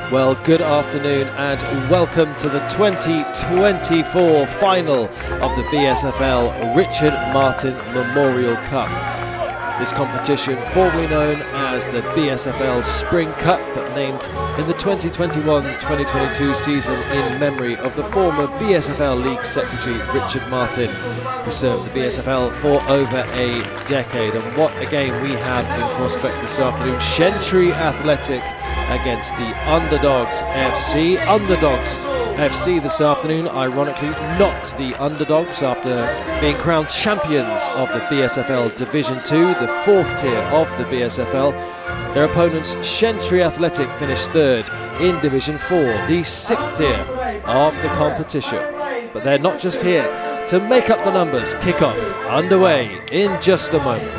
Well, good afternoon and welcome to the 2024 final of the BSFL Richard Martin Memorial Cup. This competition, formerly known as the BSFL Spring Cup, but named in the 2021-2022 season in memory of the former BSFL League Secretary Richard Martin, who served the BSFL for over a decade. And what a game we have in prospect this afternoon. Shentree Athletic against the Underdogs FC. Underdogs FC this afternoon, ironically not the Underdogs, after being crowned champions of the BSFL Division 2, the fourth tier of the BSFL. Their opponents, Shentree Athletic, finished third in Division 4, the sixth tier of the competition. But they're not just here to make up the numbers. Kickoff underway in just a moment.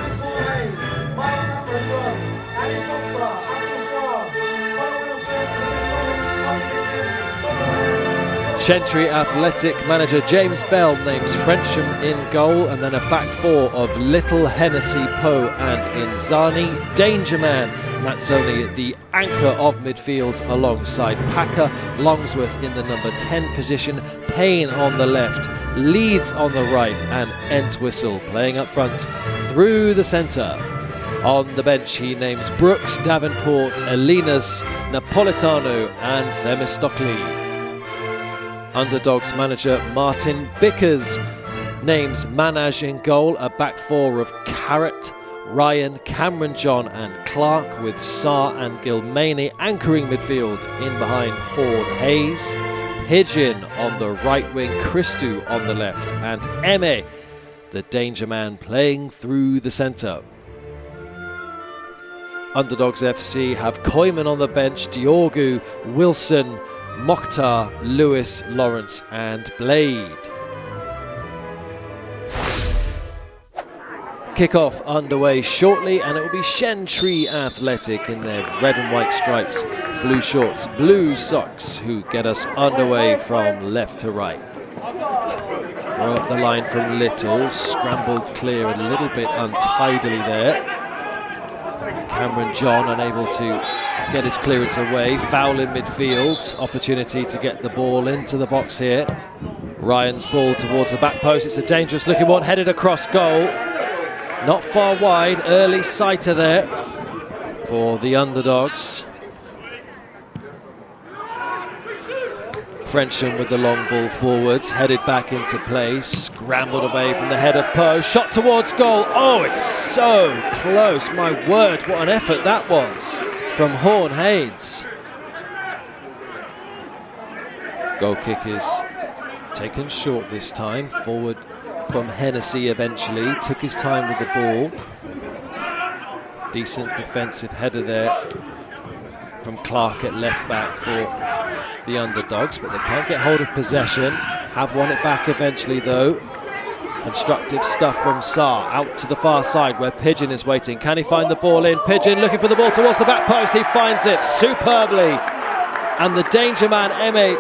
Shentree Athletic manager James Bell names Frensham in goal, and then a back four of Little, Hennessy, Poe and Inzani. Danger Man Mazzoni, the anchor of midfield, alongside Packer, Longsworth in the number 10 position, Payne on the left, Leeds on the right, and Entwistle playing up front through the centre. On the bench he names Brooks, Davenport, Elinas, Napolitano and Themistocles. Underdogs manager Martin Bickers names Manage in goal, a back four of Carrot, Ryan, Cameron John and Clark, with Saar and Gilmany anchoring midfield in behind Horn Hayes, Pigeon on the right wing, Christou on the left, and Eme, the danger man, playing through the centre. Underdogs FC have Koyman on the bench, Diogu, Wilson, Mokhtar, Lewis, Lawrence and Blade. Kickoff underway shortly, and it will be Shentree Athletic in their red and white stripes, blue shorts, blue socks, who get us underway from left to right. Throw up the line from Little, scrambled clear a little bit untidily there. Cameron John unable to get his clearance away, foul in midfield, opportunity to get the ball into the box here. Ryan's ball towards the back post, it's a dangerous looking one, headed across goal. Not far wide, early sighter there for the Underdogs. Frensham with the long ball forwards, headed back into play, scrambled away from the head of Poe, shot towards goal. Oh, it's so close, my word, what an effort that was from Horn Hayes. Goal kick is taken short this time, forward from Hennessy eventually, took his time with the ball. Decent defensive header there from Clark at left back for the Underdogs, but they can't get hold of possession. Have won it back eventually though. Constructive stuff from Saar, out to the far side where Pigeon is waiting. Can he find the ball in? Pigeon looking for the ball towards the back post. He finds it superbly. And the danger man, Eme,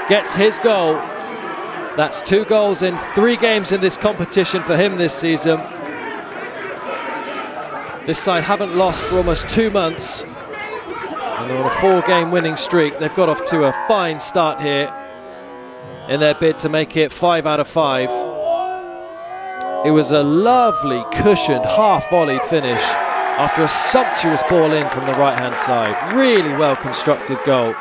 gets his goal. That's 2 goals in 3 games in this competition for him this season. This side haven't lost for almost 2 months. And they're on a 4-game winning streak. They've got off to a fine start here in their bid to make it 5 out of 5. It was a lovely, cushioned, half-volleyed finish after a sumptuous ball in from the right-hand side. Really well-constructed goal.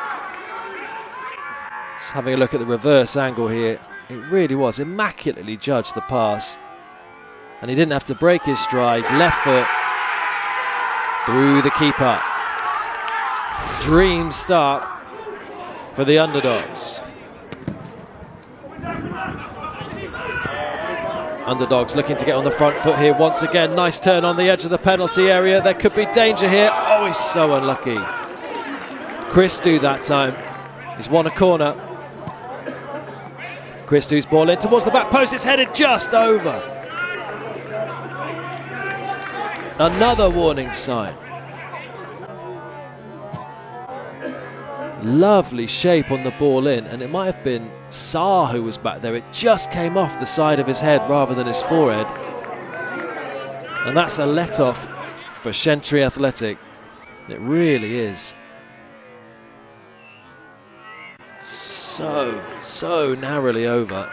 Just having a look at the reverse angle here. It really was immaculately judged, the pass. And he didn't have to break his stride. Left foot through the keeper. Dream start for the Underdogs. Underdogs looking to get on the front foot here once again. Nice turn on the edge of the penalty area. There could be danger here. Oh, he's so unlucky. Christou that time. He's won a corner. Christou's ball in towards the back post. It's headed just over. Another warning sign. Lovely shape on the ball in, and it might have been Saar who was back there. It just came off the side of his head rather than his forehead. And that's a let-off for Shentree Athletic. It really is. so narrowly over.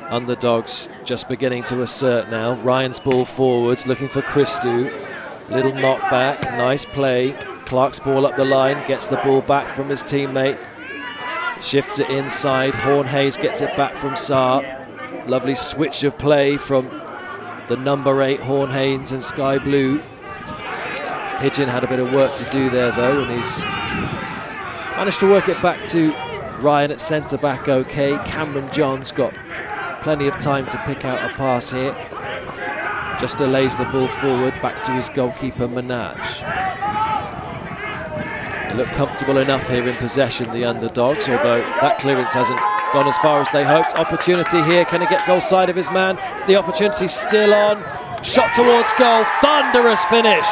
Underdogs just beginning to assert now. Ryan's ball forwards, looking for Christou. Little knockback, nice play. Clark's ball up the line, gets the ball back from his teammate. Shifts it inside, Horn-Hayes gets it back from Saar. Lovely switch of play from the number 8 Horn-Hayes in sky blue. Pigeon had a bit of work to do there though, and he's managed to work it back to Ryan at centre back okay. Cameron John's got plenty of time to pick out a pass here. Just delays the ball forward back to his goalkeeper Minaj. They look comfortable enough here in possession, the Underdogs, although that clearance hasn't gone as far as they hoped. Opportunity here, can he get goal side of his man? The opportunity's still on. Shot towards goal, thunderous finish.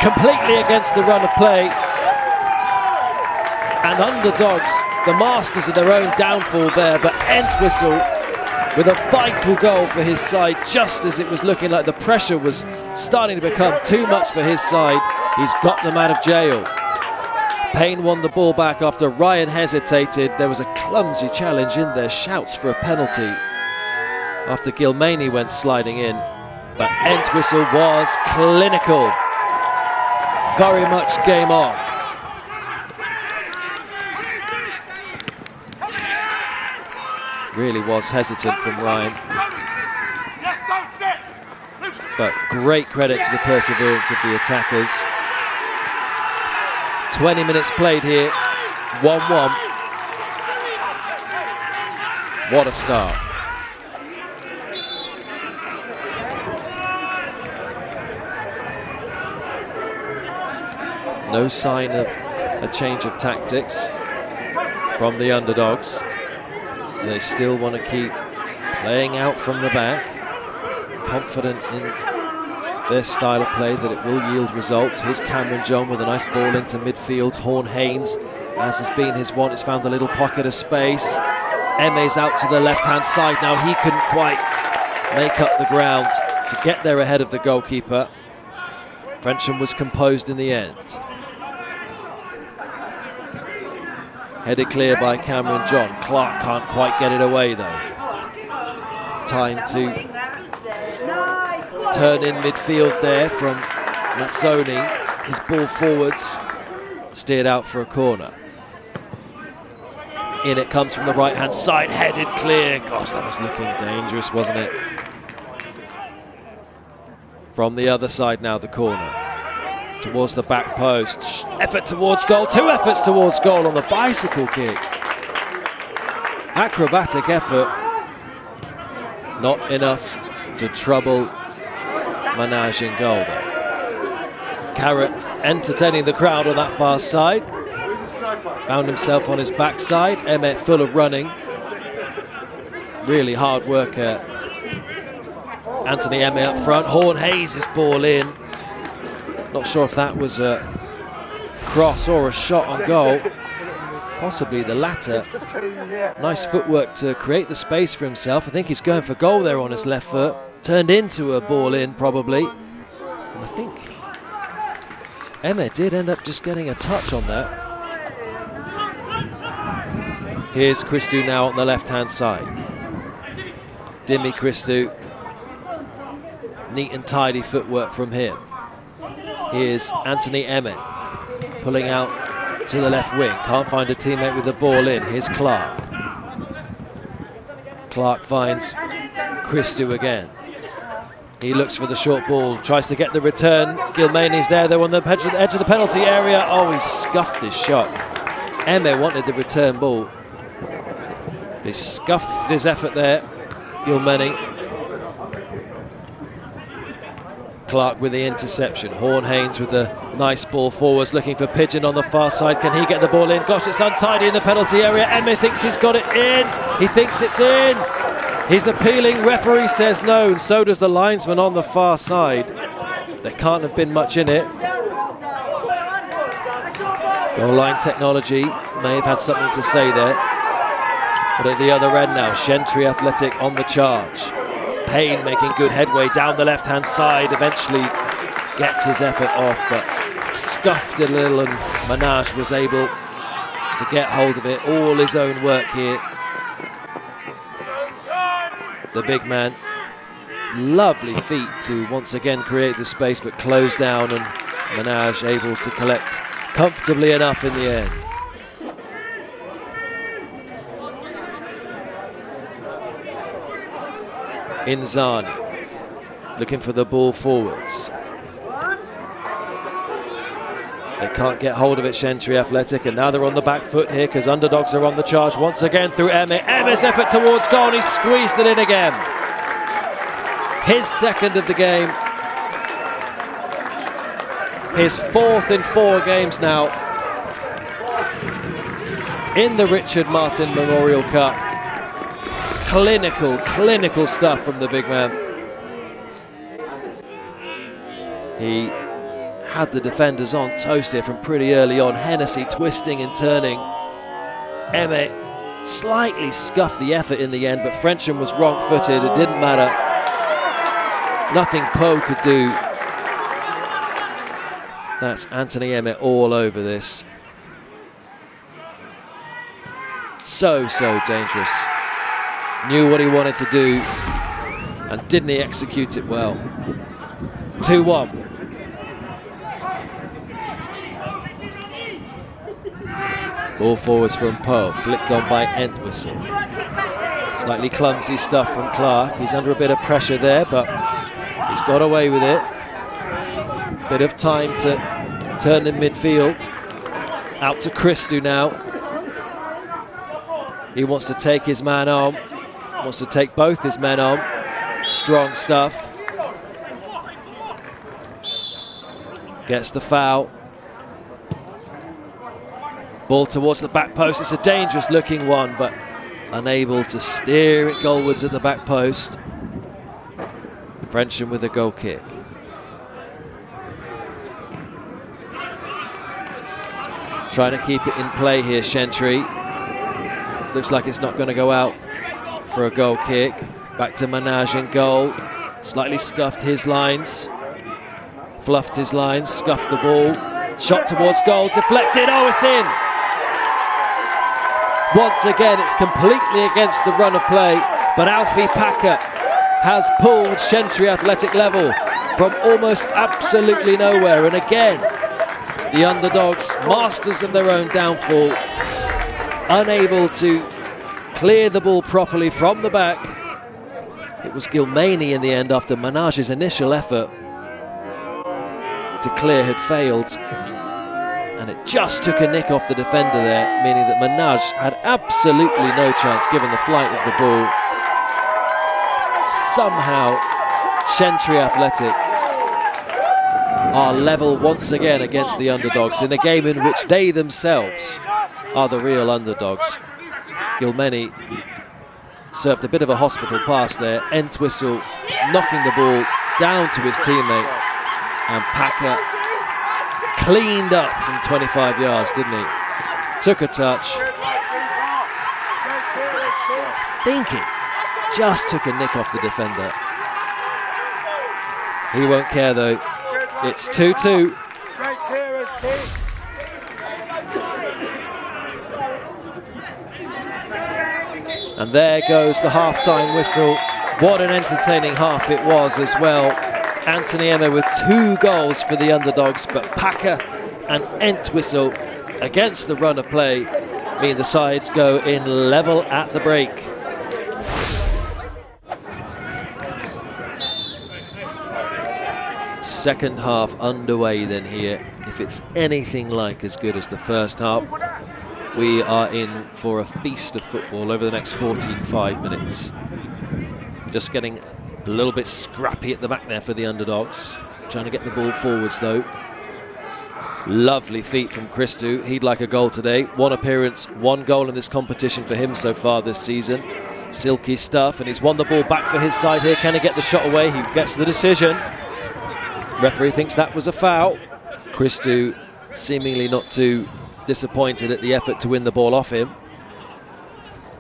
Completely against the run of play. And Underdogs, the masters of their own downfall there, but Entwistle with a vital goal for his side just as it was looking like the pressure was starting to become too much for his side. He's got them out of jail. Payne won the ball back after Ryan hesitated. There was a clumsy challenge in there, shouts for a penalty after Gilmany went sliding in. But Entwistle was clinical. Very much game on. Really was hesitant from Ryan. But great credit to the perseverance of the attackers. 20 minutes played here, 1-1. What a start. No sign of a change of tactics from the Underdogs. They still want to keep playing out from the back, confident in their style of play that it will yield results. Here's Cameron John with a nice ball into midfield. Horn-Hayes, as has been his want, has found a little pocket of space. Eme's out to the left-hand side now. He couldn't quite make up the ground to get there ahead of the goalkeeper. Frensham was composed in the end. Headed clear by Cameron John. Clark can't quite get it away though. Time to turn in midfield there from Mazzoni. His ball forwards, steered out for a corner. In it comes from the right hand side, headed clear. Gosh, that was looking dangerous, wasn't it? From the other side now, the corner. Towards the back post. Effort towards goal. 2 efforts towards goal on the bicycle kick. Acrobatic effort. Not enough to trouble Minaj in goal though. Carrot entertaining the crowd on that far side. Found himself on his backside. Emmet full of running. Really hard worker. Anthony Emmet up front. Horn-Hayes is ball in. Not sure if that was a cross or a shot on goal. Possibly the latter. Nice footwork to create the space for himself. I think he's going for goal there on his left foot. Turned into a ball in probably. And I think Emmet did end up just getting a touch on that. Here's Christou now on the left-hand side. Dimi Christou. Neat and tidy footwork from him. Here's Anthony Emmet pulling out to the left wing. Can't find a teammate with the ball in. Here's Clark. Clark finds Christou again. He looks for the short ball, tries to get the return. Gilmany's there though on the edge of the penalty area. Oh, he scuffed his shot. Emmet wanted the return ball. He scuffed his effort there. Gilmany. Clark with the interception. Horn-Hayes with the nice ball forwards, looking for Pigeon on the far side. Can he get the ball in? Gosh, it's untidy in the penalty area. Emmet thinks he's got it in. He thinks it's in. He's appealing. Referee says no, and so does the linesman on the far side. There can't have been much in it. Goal line technology may have had something to say there. But at the other end now, Shentree Athletic on the charge. Payne making good headway down the left-hand side, eventually gets his effort off, but scuffed it a little, and Manaj was able to get hold of it. All his own work here. The big man, lovely feet to once again create the space, but close down, and Manaj able to collect comfortably enough in the end. Inzani looking for the ball forwards. They can't get hold of it, Shentree Athletic, and now they're on the back foot here because Underdogs are on the charge once again through Emme. Emme's effort towards goal, and he squeezed it in again. His second of the game. His fourth in 4 games now in the Richard Martin Memorial Cup. Clinical stuff from the big man. He had the defenders on toast here from pretty early on. Hennessy twisting and turning. Emme slightly scuffed the effort in the end, but Frensham was wrong-footed. It didn't matter. Nothing Poe could do. That's Anthony Emme all over this. So dangerous. Knew what he wanted to do, and didn't he execute it well. 2-1. Ball forwards from Poe, flicked on by Entwistle. Slightly clumsy stuff from Clark. He's under a bit of pressure there, but he's got away with it. Bit of time to turn in midfield. Out to Christou now. He wants to take his man on. Wants to take both his men on. Strong stuff. Gets the foul. Ball towards the back post. It's a dangerous looking one, but unable to steer it goalwards at the back post. Frensham with a goal kick. Trying to keep it in play here, Shentree. Looks like it's not going to go out for a goal kick. Back to Manaj in goal. Slightly scuffed his lines. Fluffed his lines, scuffed the ball. Shot towards goal, deflected. Oh, it's in! Once again, it's completely against the run of play, but Alfie Packer has pulled Shentree Athletic level from almost absolutely nowhere. And again, the Underdogs, masters of their own downfall, unable to clear the ball properly from the back. It was Gilmany in the end after Manaj's initial effort to clear had failed. And it just took a nick off the defender there, meaning that Manaj had absolutely no chance given the flight of the ball. Somehow, Shentree Athletic are level once again against the Underdogs in a game in which they themselves are the real underdogs. Gilmany served a bit of a hospital pass there. Entwistle knocking the ball down to his teammate, and Packer cleaned up from 25 yards, didn't he? Took a touch. I think it just took a nick off the defender. He won't care though. It's 2-2. And there goes the half-time whistle. What an entertaining half it was as well. Anthony Emme with 2 goals for the Underdogs, but Packer and Entwistle against the run of play mean the sides go in level at the break. Second half underway then here. If it's anything like as good as the first half, we are in for a feast of football over the next 45 minutes. Just getting a little bit scrappy at the back there for the Underdogs. Trying to get the ball forwards though. Lovely feet from Christou. He'd like a goal today. 1 appearance, 1 goal in this competition for him so far this season. Silky stuff, and he's won the ball back for his side here. Can he get the shot away? He gets the decision. Referee thinks that was a foul. Christou seemingly not too disappointed at the effort to win the ball off him.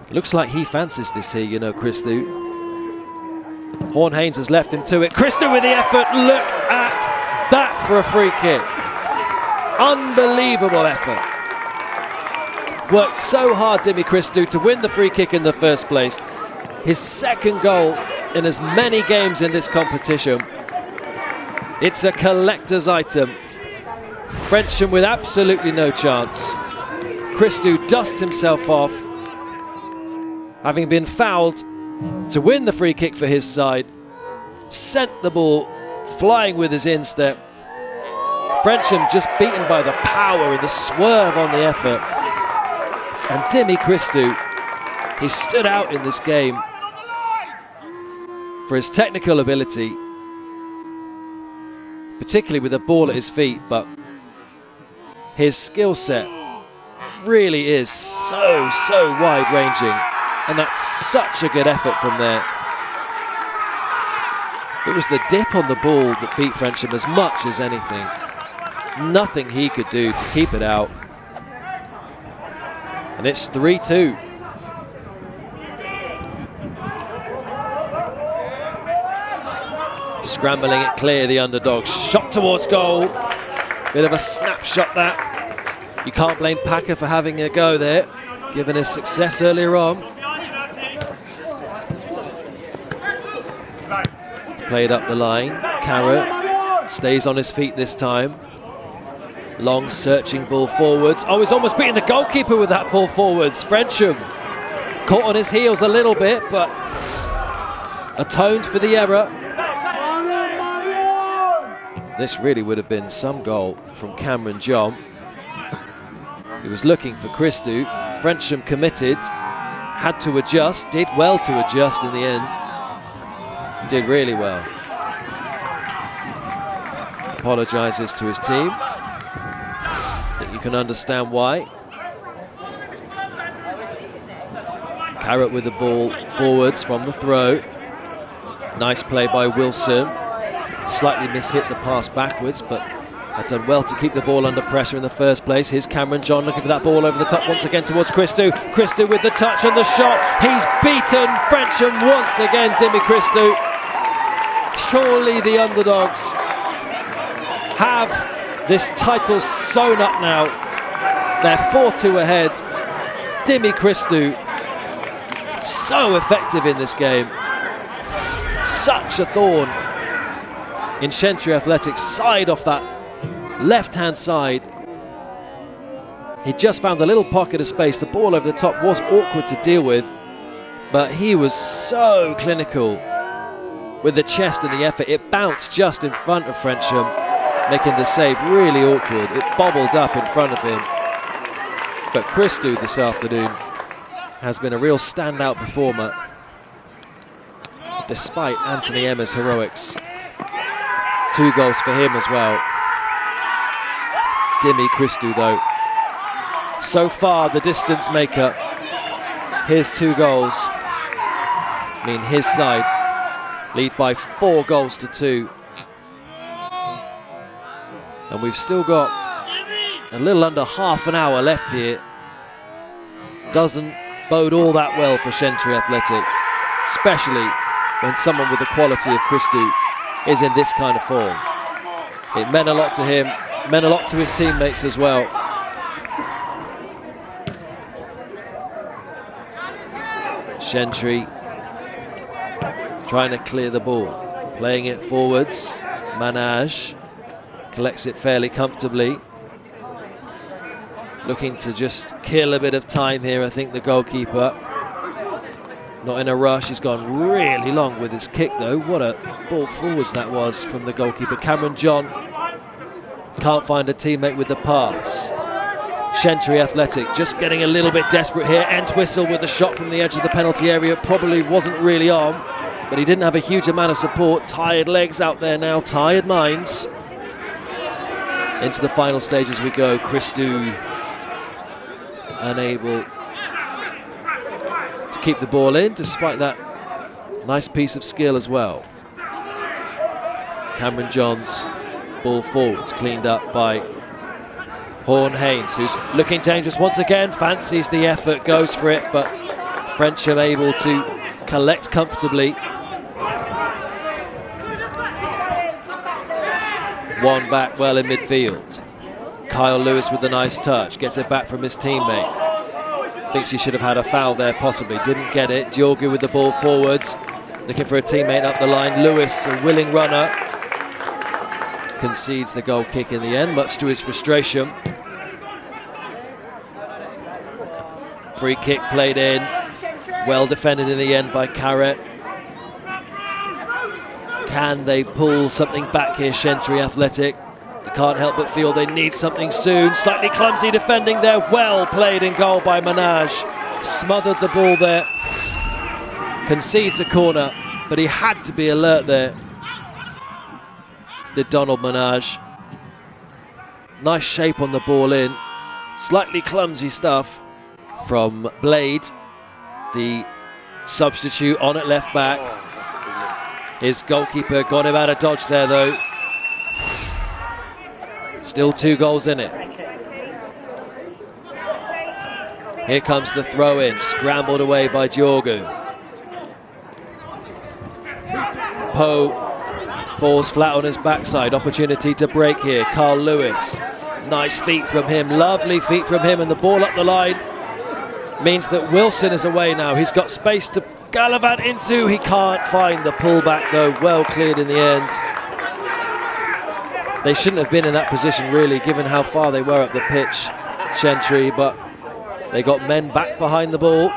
Looks like he fancies this here, you know, Christou. Horn-Haynes has left him to it. Christou with the effort. Look at that for a free kick. Unbelievable effort. Worked so hard, Dimi Christou, to win the free kick in the first place. His second goal in as many games in this competition. It's a collector's item. Frensham with absolutely no chance. Christou dusts himself off, having been fouled to win the free kick for his side. Sent the ball flying with his instep. Frensham just beaten by the power and the swerve on the effort. And Dimi Christou, he stood out in this game for his technical ability, particularly with the ball at his feet, but his skill set really is so wide-ranging, and that's such a good effort from there. It was the dip on the ball that beat Frensham as much as anything. Nothing he could do to keep it out. And it's 3-2. Scrambling it clear, the Underdogs. Shot towards goal. Bit of a snapshot that. You can't blame Packer for having a go there, given his success earlier on. Played up the line. Carrot stays on his feet this time. Long searching ball forwards. Oh, he's almost beating the goalkeeper with that ball forwards. Frensham caught on his heels a little bit, but atoned for the error. This really would have been some goal from Cameron John. He was looking for Christou. Frensham committed, had to adjust, did well to adjust in the end. Did really well. Apologises to his team. I think you can understand why. Carrot with the ball forwards from the throw. Nice play by Wilson. Slightly mishit the pass backwards, but had done well to keep the ball under pressure in the first place. Here's Cameron John looking for that ball over the top once again towards Christou. Christou with the touch and the shot. He's beaten Frensham once again, Dimi Christou. Surely the Underdogs have this title sewn up now. They're 4-2 ahead. Dimi Christou, so effective in this game. Such a thorn in Shentree Athletics' side off that left-hand side. He just found a little pocket of space. The ball over the top was awkward to deal with, but he was so clinical with the chest and the effort. It bounced just in front of Frensham, making the save really awkward. It bobbled up in front of him. But Christou this afternoon has been a real standout performer, despite Anthony Emma's heroics. 2 goals for him as well. Dimi Christou, though, so far the distance maker. His 2 goals mean his side lead by 4 goals to 2. And we've still got a little under half an hour left here. Doesn't bode all that well for Shentree Athletic, especially when someone with the quality of Christou is in this kind of form. It meant a lot to him, meant a lot to his teammates as well. Shentree trying to clear the ball, playing it forwards. Manage collects it fairly comfortably. Looking to just kill a bit of time here, I think, the goalkeeper. Not in a rush, he's gone really long with his kick though. What a ball forwards that was from the goalkeeper. Cameron John can't find a teammate with the pass. Shentree Athletic just getting a little bit desperate here. Entwistle with the shot from the edge of the penalty area. Probably wasn't really on, but he didn't have a huge amount of support. Tired legs out there now, tired minds. Into the final stage as we go. Christou unable to keep the ball in, despite that nice piece of skill as well. Cameron John's ball forwards, cleaned up by Horn Haynes, who's looking dangerous once again, fancies the effort, goes for it, but Frensham able to collect comfortably. One back well in midfield. Kyle Lewis with the nice touch, gets it back from his teammate. Thinks he should have had a foul there possibly, didn't get it. Diogu with the ball forwards, looking for a teammate up the line. Lewis, a willing runner, concedes the goal kick in the end, much to his frustration. Free kick played in, well defended in the end by Carrot. Can they pull something back here, Shentree Athletic? They can't help but feel they need something soon. Slightly clumsy defending there, well played in goal by Manaj. Smothered the ball there. Concedes a corner, but he had to be alert there. Did Donald Manaj. Nice shape on the ball in. Slightly clumsy stuff from Blade, the substitute on at left back. His goalkeeper got him out of dodge there though. Still 2 goals in it. Here comes the throw in, scrambled away by Diogu. Poe falls flat on his backside, opportunity to break here. Carl Lewis, nice feet from him, lovely feet from him, and the ball up the line means that Wilson is away now. He's got space to gallivant into, he can't find the pullback though, well cleared in the end. They shouldn't have been in that position really, given how far they were up the pitch, Shentree, but they got men back behind the ball.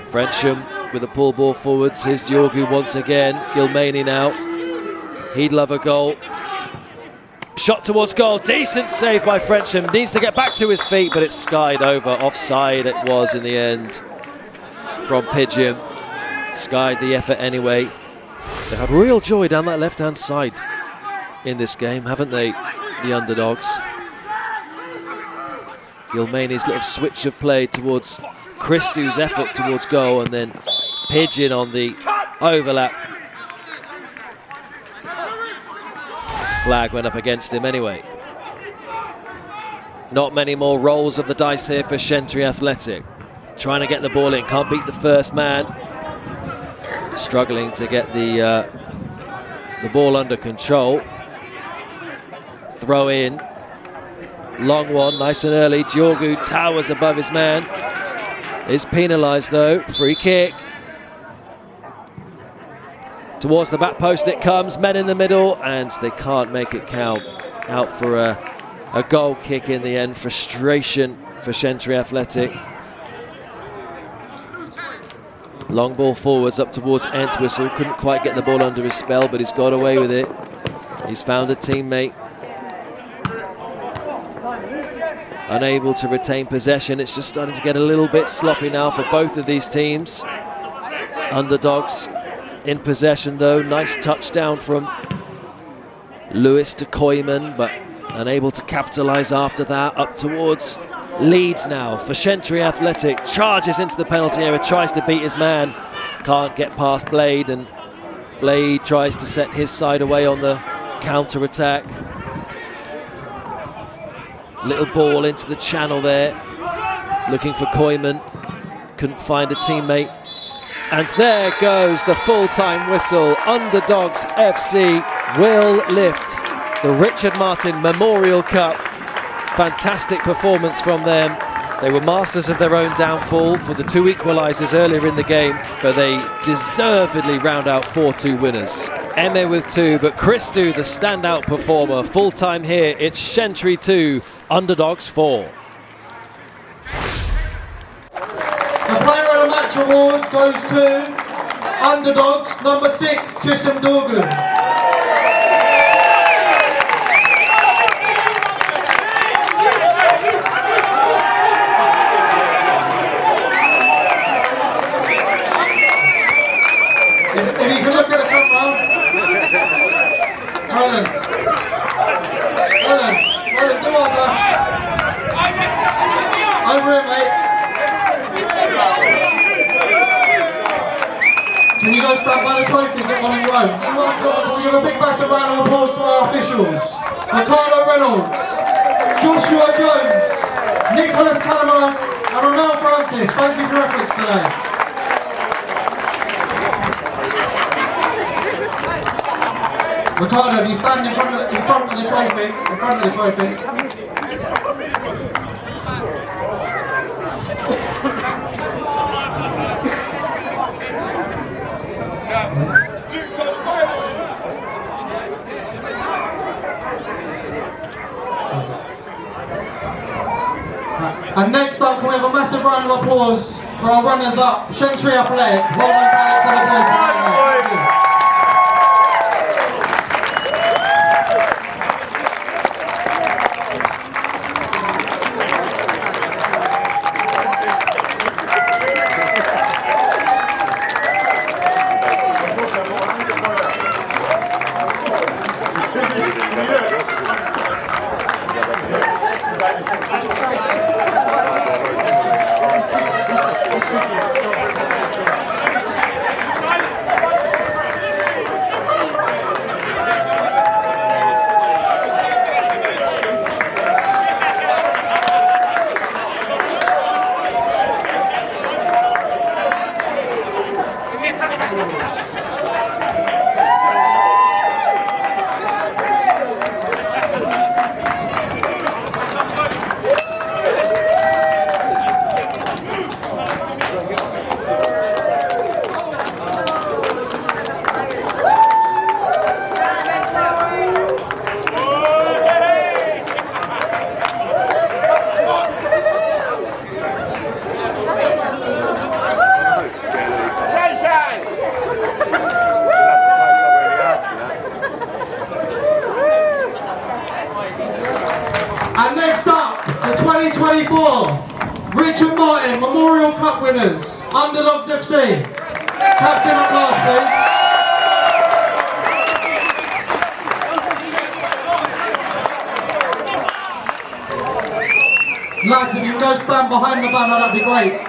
Frensham with a pull ball forwards, here's Diogu once again, Gilmani now, he'd love a goal. Shot towards goal, decent save by Frensham, needs to get back to his feet, but it's skied over, offside it was in the end from Pigeon. Skied the effort anyway. They've had real joy down that left-hand side in this game, haven't they, the Underdogs? Gilmani's little switch of play towards Christou's effort towards goal, and then Pigeon on the overlap. Flag went up against him anyway. Not many more rolls of the dice here for Shentree Athletic. Trying to get the ball in, can't beat the first man. Struggling to get the ball under control. Throw in. Long one, nice and early. Diogu towers above his man. Is penalised though. Free kick. Towards the back post it comes, men in the middle, and they can't make it count. Out for a goal kick in the end. Frustration for Shentree Athletic. Long ball forwards up towards Entwistle. Couldn't quite get the ball under his spell, but he's got away with it. He's found a teammate. Unable to retain possession. It's just starting to get a little bit sloppy now for both of these teams. Underdogs in possession though, nice touchdown from Lewis to Koyman, but unable to capitalise after that. Up towards Leeds now for Shentree Athletic, charges into the penalty area, tries to beat his man, can't get past Blade, and Blade tries to set his side away on the counter-attack. Little ball into the channel there, looking for Koyman, couldn't find a teammate. And there goes the full-time whistle. Underdogs FC will lift the Richard Martin Memorial Cup. Fantastic performance from them. They were masters of their own downfall for the 2 equalisers earlier in the game, but they deservedly round out 4-2 winners. Eme with 2, but Christou the standout performer. Full-time here, it's Shentree 2, Underdogs 4. The player of the match award goes to Underdogs number 6, Kisum Dorgun. If you can look at the camera, Roland, do over. Over it, mate. Can you go stand by the trophy and get one on your own? Can we give a big massive round of applause to our officials? Ricardo Reynolds, Joshua Jones, Nicholas Calamas, and Ronald Francis. Thank you for your efforts today. Ricardo, if you stand in front of the trophy, And next up, we have a massive round of applause for our runners-up, Shentree Athletic. Well done, Alex, and applause for them. And next up, the 2024 Richard Martin Memorial Cup winners, Underdogs FC. Captain up last, please. Lads, if you can go stand behind the banner, that'd be great.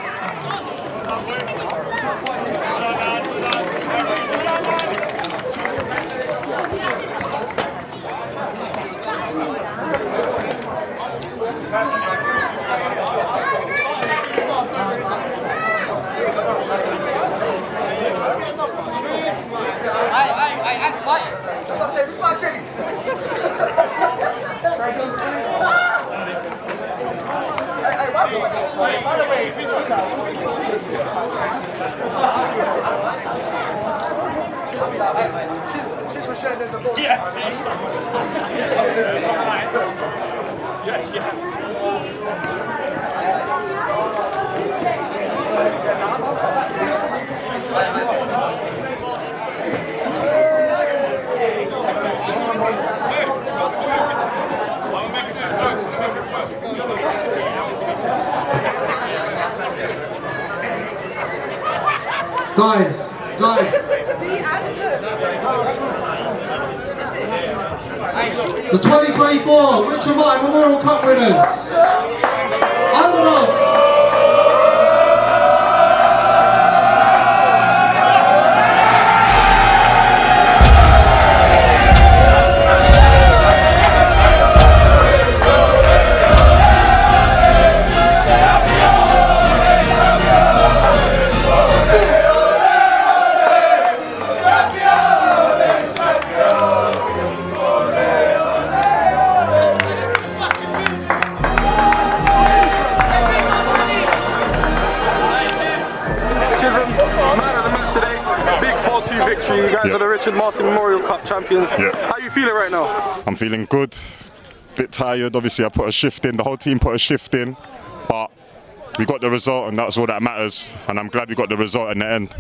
Guys. The 2024 Richard Martin Memorial Cup winners, Underdogs. Victory, you guys are the Richard Martin Memorial Cup champions. How are you feeling right now? I'm feeling good, bit tired. Obviously I put a shift in, the whole team put a shift in, but we got the result and that's all that matters, and I'm glad we got the result in the end.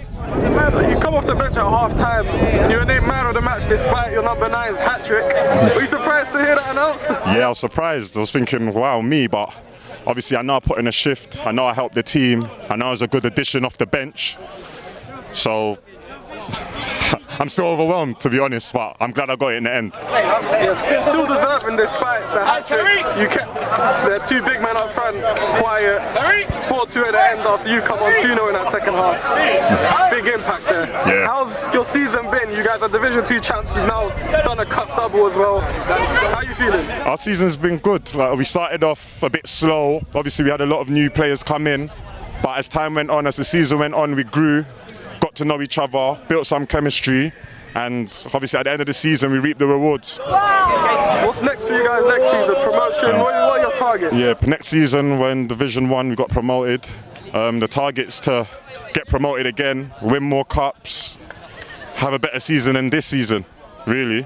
You come off the bench at half time, you were named man of the match despite your number 9's hat-trick. Were you surprised to hear that announced? Yeah, I was surprised. I was thinking, wow, me, but obviously I know I put in a shift, I know I helped the team, I know I was a good addition off the bench, so I'm still overwhelmed, to be honest, but I'm glad I got it in the end. Yes, still deserving despite the hat-trick. You kept the two big men up front quiet, 4-2 at the end after you come on 2-0 in that second half. Big impact there. Yeah. How's your season been? You guys are Division 2 champs, you've now done a cup double as well. How are you feeling? Our season's been good. Like, we started off a bit slow. Obviously we had a lot of new players come in, but as time went on, as the season went on, we grew, got to know each other, built some chemistry, and obviously at the end of the season we reap the rewards. What's next for you guys next season? Promotion? What are your targets? Yeah, next season when Division 1 we got promoted, the target's to get promoted again, win more cups, have a better season than this season, really.